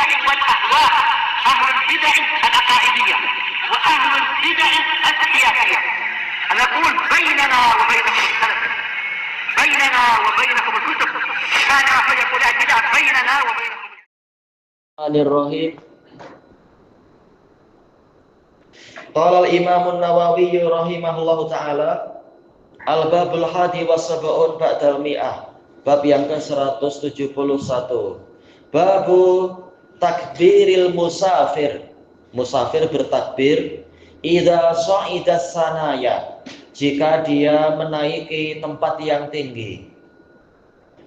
البدع والأهواء، أهل البدع العقائدية وأهل البدع السياسية. نقول بيننا وبينكم السلف، بيننا وبينكم الكتب، كان فيقول البدع بيننا وبينكم. Bismillahirrahmanirrahim. Qala al-Imam an-Nawawi rahimahullahu taala, al-babul hadi wa sab'un ba'dal mi'ah. Bab yang ke-171. Babu takbiril musafir. Musafir bertakbir idza sa'idas sanaya, jika dia menaiki tempat yang tinggi.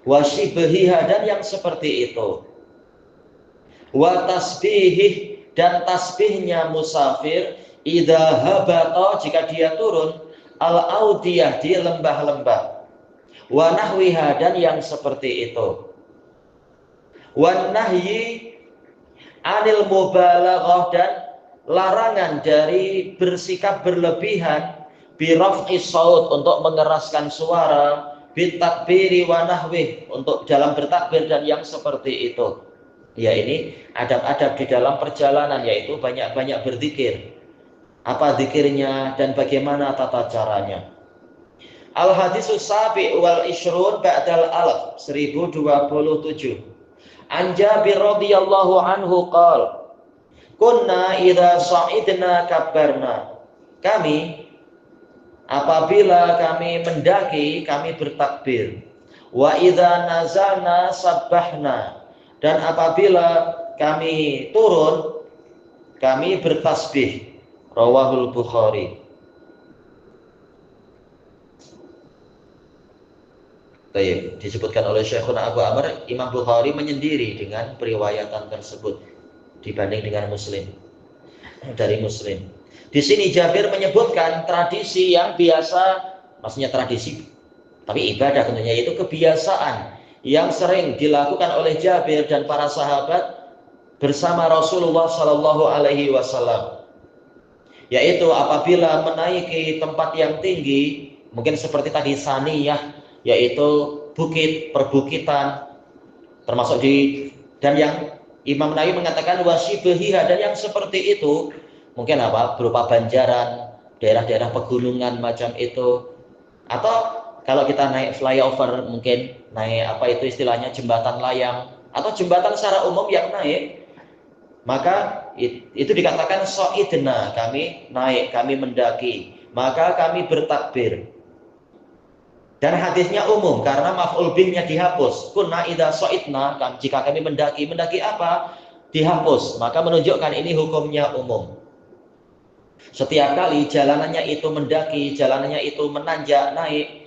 Wa shibhiha, dan yang seperti itu. Wa tasbihih, dan tasbihnya musafir idza habata, jika dia turun al-audiyah, di lembah-lembah. Wa nahwiha, dan yang seperti itu. Wa nahyi anil mubalaghah, dan larangan dari bersikap berlebihan bi raf'is saut, untuk mengeraskan suara, bi takbiri wa nahwih, untuk dalam bertakbir dan yang seperti itu. Ya, ini adab-adab di dalam perjalanan, yaitu banyak-banyak berzikir. Apa zikirnya dan bagaimana tata caranya. Al-hadisus sabi' wal ishrun ba'dal alaf, 1027. An Jabir radhiyallahu anhu qala, kunna idza sa'idna kabbarna. Kami apabila kami mendaki, kami bertakbir. Wa idza nazalna sabbahna, dan apabila kami turun, kami bertasbih. Rawahul Bukhari. Baik, disebutkan oleh Syekhuna Abu Amr, Imam Bukhari menyendiri dengan periwayatan tersebut dibanding dengan Muslim, dari Muslim. Di sini Jabir menyebutkan tradisi yang biasa, maksudnya tradisi, tapi ibadah tentunya, yaitu kebiasaan yang sering dilakukan oleh Jabir dan para sahabat bersama Rasulullah Shallallahu Alaihi Wasallam, yaitu apabila menaiki tempat yang tinggi, mungkin seperti tadi saniyah, yaitu bukit, perbukitan, termasuk dan yang Imam Nawawi mengatakan wasibhiha, dan yang seperti itu, mungkin apa, berupa banjaran, daerah-daerah pegunungan macam itu, atau kalau kita naik flyover, mungkin naik apa itu istilahnya, jembatan layang, atau jembatan secara umum yang naik, maka itu dikatakan so'idna, kami naik, kami mendaki, maka kami bertakbir. Dan hadisnya umum karena maf'ul bihnya dihapus. Kunna idza so'idna, jika kami mendaki, mendaki apa? Dihapus, maka menunjukkan ini hukumnya umum. Setiap kali jalanannya itu mendaki, jalanannya itu menanjak, naik,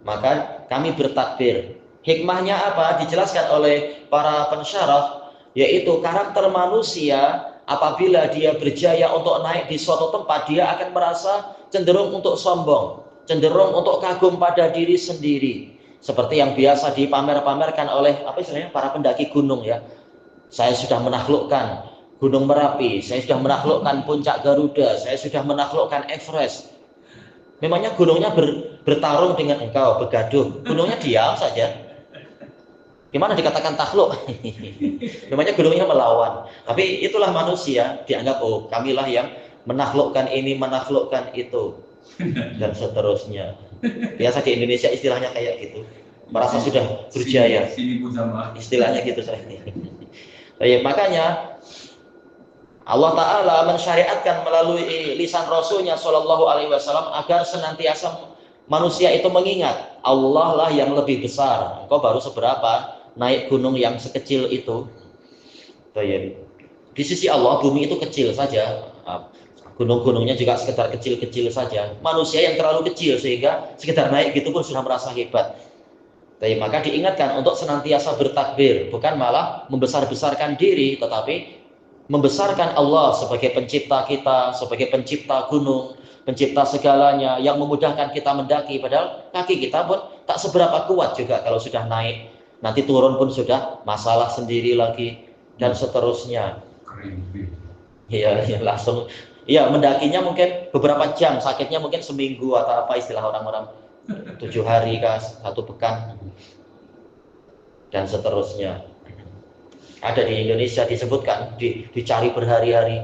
maka kami bertakbir. Hikmahnya apa? Dijelaskan oleh para pensyarah, yaitu karakter manusia apabila dia berjaya untuk naik di suatu tempat, dia akan merasa cenderung untuk sombong, cenderung untuk kagum pada diri sendiri, seperti yang biasa dipamer-pamerkan oleh apa istilahnya, para pendaki gunung ya. Saya sudah menaklukkan Gunung Merapi, saya sudah menaklukkan Puncak Garuda, saya sudah menaklukkan Everest. Memangnya gunungnya bertarung dengan engkau, begaduh, gunungnya diam saja. Gimana dikatakan takluk? Memangnya gunungnya melawan. Tapi itulah manusia, dianggap oh kamilah yang menaklukkan ini, menaklukkan itu, dan seterusnya. Biasa di Indonesia istilahnya kayak gitu, merasa sudah berjaya. Istilahnya gitu saya. Makanya Allah Ta'ala mensyariatkan melalui lisan Rasulnya Shallallahu Alaihi Wasallam agar senantiasa manusia itu mengingat Allah lah yang lebih besar. Engkau baru seberapa naik gunung yang sekecil itu. Di sisi Allah bumi itu kecil saja, gunung-gunungnya juga sekedar kecil-kecil saja. Manusia yang terlalu kecil sehingga sekedar naik gitu pun sudah merasa hebat. Maka diingatkan untuk senantiasa bertakbir, bukan malah membesar-besarkan diri, tetapi membesarkan Allah sebagai pencipta kita, sebagai pencipta gunung, pencipta segalanya, yang memudahkan kita mendaki. Padahal kaki kita pun tak seberapa kuat juga kalau sudah naik. Nanti turun pun sudah masalah sendiri lagi, dan seterusnya. Iya, langsung. Iya, mendakinya mungkin beberapa jam, sakitnya mungkin seminggu atau apa istilah orang-orang, 7 hari kah, 1 pekan, dan seterusnya. Ada di Indonesia disebutkan, dicari berhari-hari.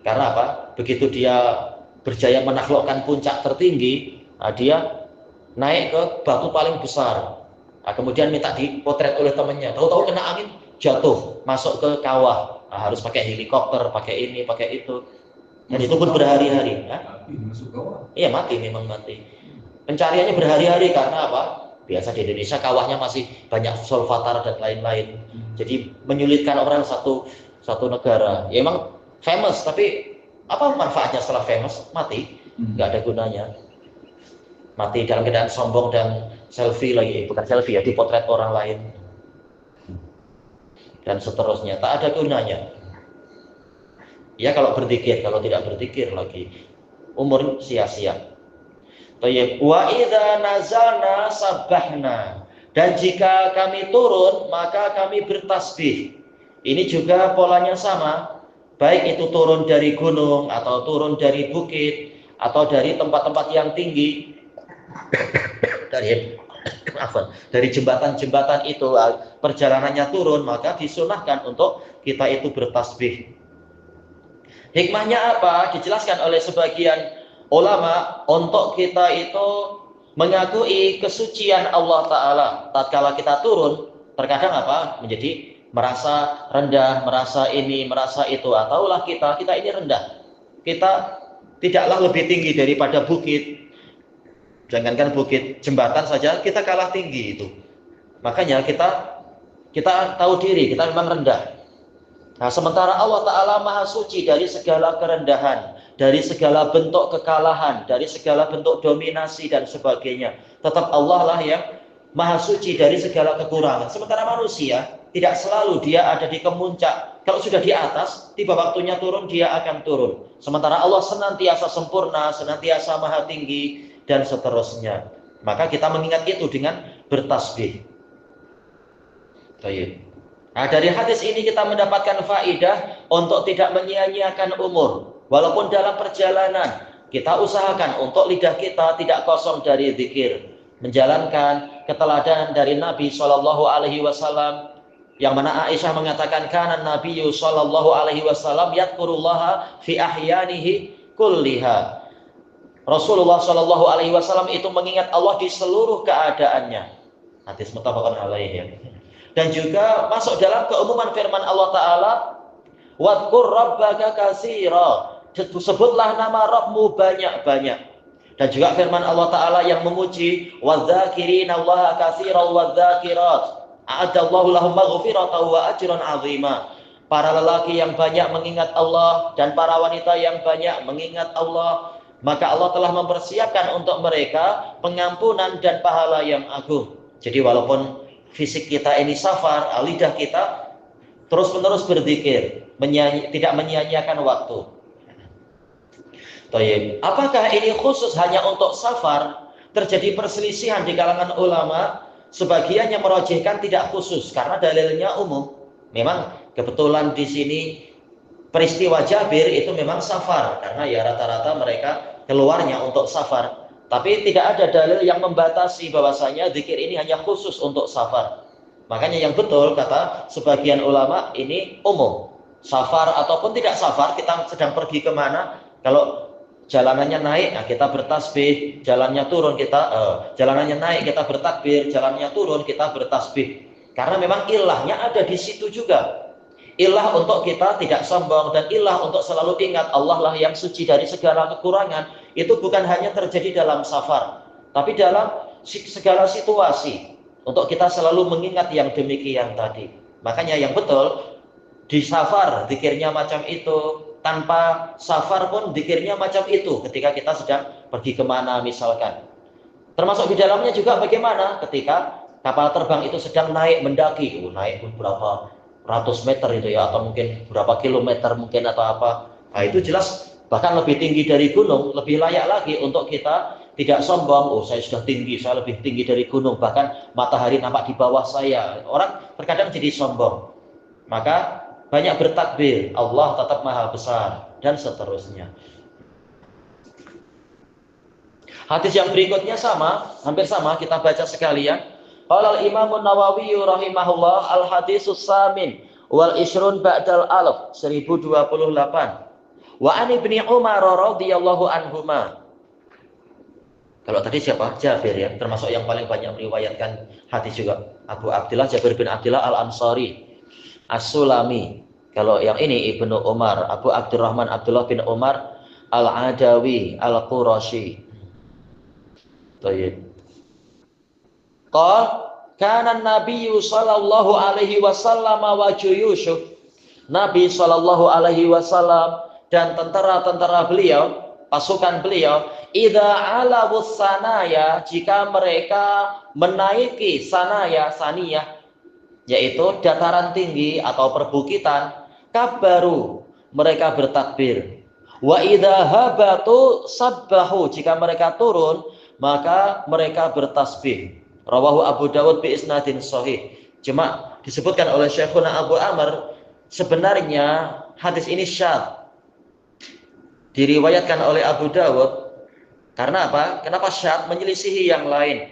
Karena apa? Begitu dia berjaya menaklukkan puncak tertinggi, dia naik ke batu paling besar. Kemudian minta dipotret oleh temannya. Tahu-tahu kena angin, jatuh, masuk ke kawah. Harus pakai helikopter, pakai ini, pakai itu. Dan itu pun berhari-hari. Iya, mati, memang mati. Pencariannya berhari-hari karena apa? Biasa di Indonesia kawahnya masih banyak solvatar dan lain-lain. Jadi menyulitkan orang satu negara. Ya emang famous, tapi apa manfaatnya setelah famous? Mati, nggak ada gunanya. Mati dalam keadaan sombong dan selfie lagi, bukan selfie ya, dipotret orang lain. Dan seterusnya, tak ada gunanya. Ya kalau berzikir, kalau tidak berzikir lagi, umur sia-sia. Wa idza nazalna sabbahna, dan jika kami turun maka kami bertasbih. Ini juga polanya sama, baik itu turun dari gunung atau turun dari bukit atau dari tempat-tempat yang tinggi, dari jembatan-jembatan itu perjalanannya turun, maka disunahkan untuk kita itu bertasbih. Hikmahnya apa? Dijelaskan oleh sebagian ulama untuk kita itu mengakui kesucian Allah Ta'ala. Tatkala kita turun, terkadang apa? Menjadi merasa rendah, merasa ini, merasa itu. Ataulah kita ini rendah. Kita tidaklah lebih tinggi daripada bukit. Jangankan bukit, jembatan saja kita kalah tinggi itu. Makanya kita tahu diri, kita memang rendah. Nah, sementara Allah Ta'ala maha suci dari segala kerendahan, dari segala bentuk kekalahan, dari segala bentuk dominasi dan sebagainya. Tetap Allah lah yang maha suci dari segala kekurangan. Sementara manusia tidak selalu dia ada di kemuncak. Kalau sudah di atas, tiba waktunya turun, dia akan turun. Sementara Allah senantiasa sempurna, senantiasa maha tinggi, dan seterusnya. Maka kita mengingat itu dengan bertasbih. Baik. Nah, dari hadis ini kita mendapatkan faedah untuk tidak menyia-nyiakan umur. Walaupun dalam perjalanan, kita usahakan untuk lidah kita tidak kosong dari zikir. Menjalankan keteladanan dari Nabi SAW, yang mana Aisyah mengatakan, kana Nabi SAW yadkurullaha fi ahyanihi kulliha. Rasulullah SAW itu mengingat Allah di seluruh keadaannya. Hadis muttafaqun alaih. Dan juga masuk dalam keumuman firman Allah Ta'ala, wadkur rabbaka katsira, sebutlah nama Rabbmu banyak-banyak. Dan juga firman Allah Ta'ala yang memuji, wadzakirina allaha katsiran wadzakirat, a'adallahu lahum maghfiratan wa ajran 'azima. Para lelaki yang banyak mengingat Allah dan para wanita yang banyak mengingat Allah, maka Allah telah mempersiapkan untuk mereka pengampunan dan pahala yang agung. Jadi walaupun fisik kita ini safar, lidah kita terus-menerus berzikir, tidak menyia-nyiakan waktu. Apakah ini khusus hanya untuk safar? Terjadi perselisihan di kalangan ulama. Sebagian yang merojihkan tidak khusus karena dalilnya umum. Memang kebetulan di sini peristiwa Jabir itu memang safar, karena ya rata-rata mereka keluarnya untuk safar. Tapi tidak ada dalil yang membatasi bahwasanya zikir ini hanya khusus untuk safar. Makanya yang betul kata sebagian ulama ini umum. Safar ataupun tidak safar, kita sedang pergi kemana, kalau jalanannya naik, nah kita bertasbih, jalannya turun jalanannya naik kita bertakbir, jalannya turun kita bertasbih. Karena memang ilahnya ada di situ juga. Ilah untuk kita tidak sombong, dan ilah untuk selalu ingat Allah lah yang suci dari segala kekurangan. Itu bukan hanya terjadi dalam safar, tapi dalam segala situasi. Untuk kita selalu mengingat yang demikian tadi. Makanya yang betul, di safar zikirnya macam itu, tanpa safar pun zikirnya macam itu. Ketika kita sedang pergi kemana misalkan. Termasuk di dalamnya juga bagaimana ketika kapal terbang itu sedang naik mendaki. Naik berapa ratus meter itu ya, atau mungkin berapa kilometer mungkin atau apa. Nah itu jelas bahkan lebih tinggi dari gunung, lebih layak lagi untuk kita tidak sombong. Oh saya sudah tinggi, saya lebih tinggi dari gunung, bahkan matahari nampak di bawah saya. Orang terkadang jadi sombong. Maka banyak bertakbir, Allah tetap maha besar, dan seterusnya. Hadis yang berikutnya sama, hampir sama, kita baca sekalian. Qala al-Imam an-Nawawi rahimahullah, al-hadisus samin wal isrun ba'dal alaf 1028. Wa an ibni Umar radhiyallahu anhuma. Kalau tadi siapa? Jabir ya, termasuk yang paling banyak meriwayatkan hadis juga. Abu Abdullah Jabir bin Abdullah Al-Ansari As-Sulami. Kalau yang ini Ibnu Umar, Abu Abdurrahman Abdullah bin Umar Al-Adawi Al-Qurashi. Baik. Qal kana Nabi sallallahu alaihi wasallam wa juyushu. Nabi sallallahu alaihi wasallam dan tentara-tentara beliau, pasukan beliau, idza alawus sanaya, jika mereka menaiki sanaya, saniyah, yaitu dataran tinggi atau perbukitan, kabaru, mereka bertakbir. Wa idza habatu sabbahu, jika mereka turun, maka mereka bertasbih. Rawahu Abu Dawud bi isnadin sahih. Cuma disebutkan oleh Syekhuna Abu Amr, sebenarnya hadis ini syadz. Diriwayatkan oleh Abu Dawud. Karena apa? Kenapa syadz? Menyelisihi yang lain.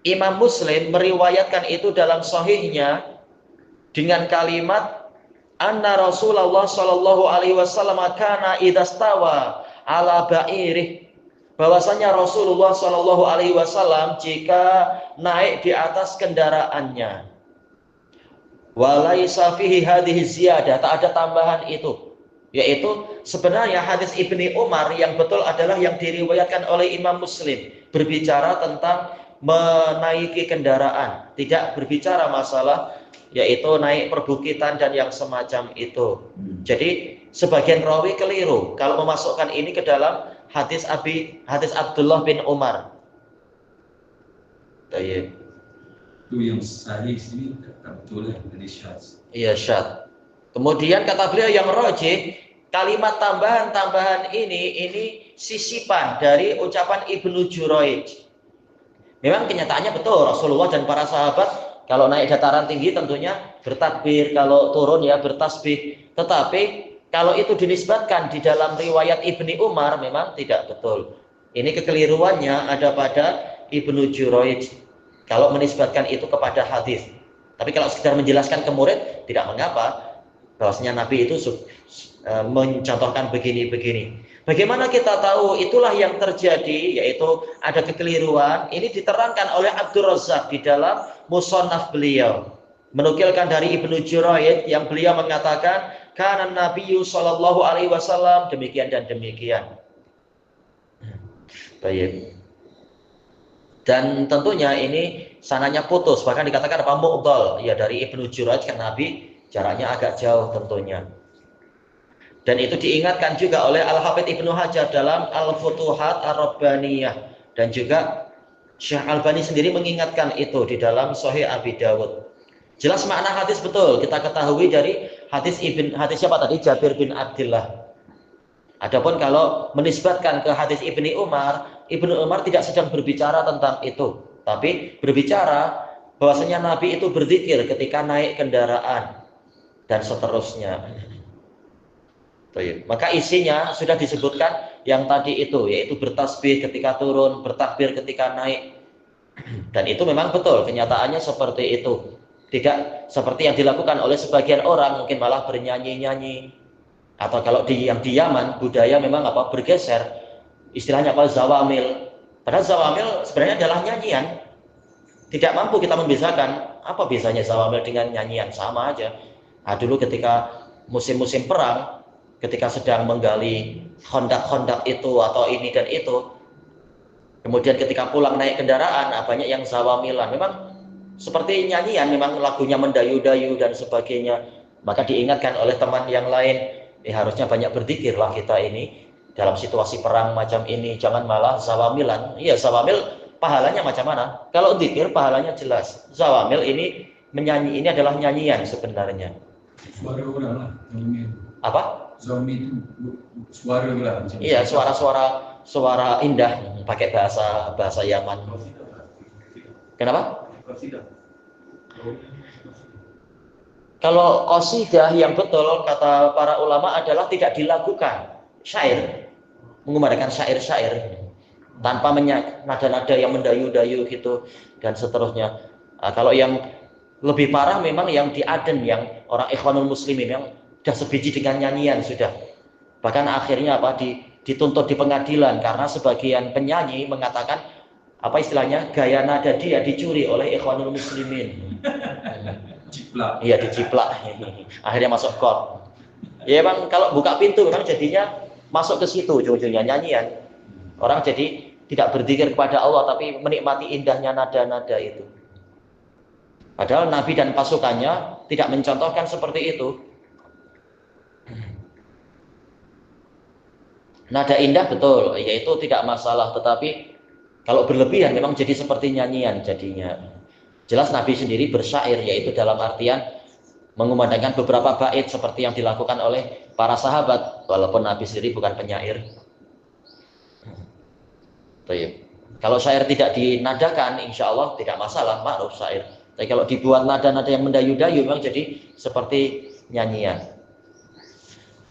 Imam Muslim meriwayatkan itu dalam sahihnya dengan kalimat anna Rasulullah sallallahu alaihi wasallam kana idastawa ala ba'irih, bahwasanya Rasulullah sallallahu alaihi wasallam jika naik di atas kendaraannya, walaisa fihi hadhihi ziyadah, tak ada tambahan itu, yaitu sebenarnya hadis Ibni Umar yang betul adalah yang diriwayatkan oleh Imam Muslim, berbicara tentang menaiki kendaraan, tidak berbicara masalah yaitu naik perbukitan dan yang semacam itu. Jadi sebagian rawi keliru kalau memasukkan ini ke dalam hadis Abdullah bin Umar. Baik. Itu yang sahih sini betul dari syadz. Iya, syadz. Kemudian kata beliau yang rajih, kalimat tambahan ini sisipan dari ucapan Ibnu Jurayj. Memang kenyataannya betul, Rasulullah dan para sahabat kalau naik dataran tinggi tentunya bertakbir, kalau turun ya bertasbih. Tetapi kalau itu dinisbatkan di dalam riwayat Ibni Umar memang tidak betul. Ini kekeliruannya ada pada Ibnu Jurayj kalau menisbatkan itu kepada hadis. Tapi kalau sekedar menjelaskan ke murid tidak mengapa, bahwasanya Nabi itu mencontohkan begini-begini. Bagaimana kita tahu itulah yang terjadi, yaitu ada kekeliruan? Ini diterangkan oleh Abdur Razzaq di dalam Musannaf beliau, menukilkan dari Ibnu Jurayj yang beliau mengatakan kana Nabiyyu sallallahu alaihi wasallam demikian dan demikian. Baik. Dan tentunya ini sananya putus, bahkan dikatakan apa mu'dhal ya dari Ibnu Jurayj kan Nabi jaraknya agak jauh tentunya. Dan itu diingatkan juga oleh Al-Hafidz Ibnu Hajar dalam Al-Futuhat Ar-Rabbaniyah, dan juga Syekh Albani sendiri mengingatkan itu di dalam Sahih Abi Dawud. Jelas makna hadis betul kita ketahui dari hadis siapa tadi? Jabir bin Abdullah. Adapun kalau menisbatkan ke hadis Ibni Umar, Ibnu Umar tidak sedang berbicara tentang itu, tapi berbicara bahwasanya Nabi itu berzikir ketika naik kendaraan dan seterusnya. Maka isinya sudah disebutkan yang tadi itu, yaitu bertasbih ketika turun, bertakbir ketika naik. Dan itu memang betul, kenyataannya seperti itu. Tidak seperti yang dilakukan oleh sebagian orang, mungkin malah bernyanyi-nyanyi. Atau kalau di Yaman, budaya memang bergeser. Istilahnya zawamil. Padahal zawamil sebenarnya adalah nyanyian. Tidak mampu kita membedakan apa biasanya zawamil dengan nyanyian, sama aja. Nah, dulu ketika musim-musim perang, ketika sedang menggali hondak-hondak itu atau ini dan itu, kemudian ketika pulang naik kendaraan, banyak yang zawamilan, memang seperti nyanyian, memang lagunya mendayu-dayu dan sebagainya. Maka diingatkan oleh teman yang lain, harusnya banyak berzikir lah kita ini dalam situasi perang macam ini, jangan malah zawamilan. Iya, zawamil pahalanya macam mana? Kalau zikir pahalanya jelas. Zawamil ini menyanyi, ini adalah nyanyian sebenarnya. Suara orang lah. Apa? Zombie itu suara lah. Iya, suara indah, pakai bahasa Yaman. Kenapa? Kalau qasidah yang betul kata para ulama adalah tidak dilakukan syair, mengumandangkan syair-syair tanpa nada-nada yang mendayu-dayu gitu dan seterusnya. Kalau yang Lebih parah memang yang di Aden, yang orang Ikhwanul Muslimin yang sudah sebiji dengan nyanyian sudah. Bahkan akhirnya dituntut di pengadilan karena sebagian penyanyi mengatakan apa istilahnya gaya nada dia dicuri oleh Ikhwanul Muslimin. Ciplak. Iya, diciplak. Akhirnya masuk court. Ya emang kalau buka pintu memang jadinya masuk ke situ ujung-ujungnya nyanyian. Orang jadi tidak berzikir kepada Allah tapi menikmati indahnya nada-nada itu. Padahal Nabi dan pasukannya tidak mencontohkan seperti itu. Nada indah betul, yaitu tidak masalah, tetapi kalau berlebihan memang jadi seperti nyanyian jadinya. Jelas Nabi sendiri bersyair, yaitu dalam artian mengumandangkan beberapa bait seperti yang dilakukan oleh para sahabat, walaupun Nabi sendiri bukan penyair. Kalau syair tidak dinadakan, insya Allah tidak masalah, ma'ruf syair. Tapi kalau dibuat nada-nada yang mendayu-dayu, memang jadi seperti nyanyian.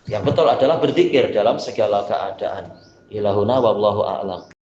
Yang betul adalah berzikir dalam segala keadaan. Ilahuna wallahu a'lam.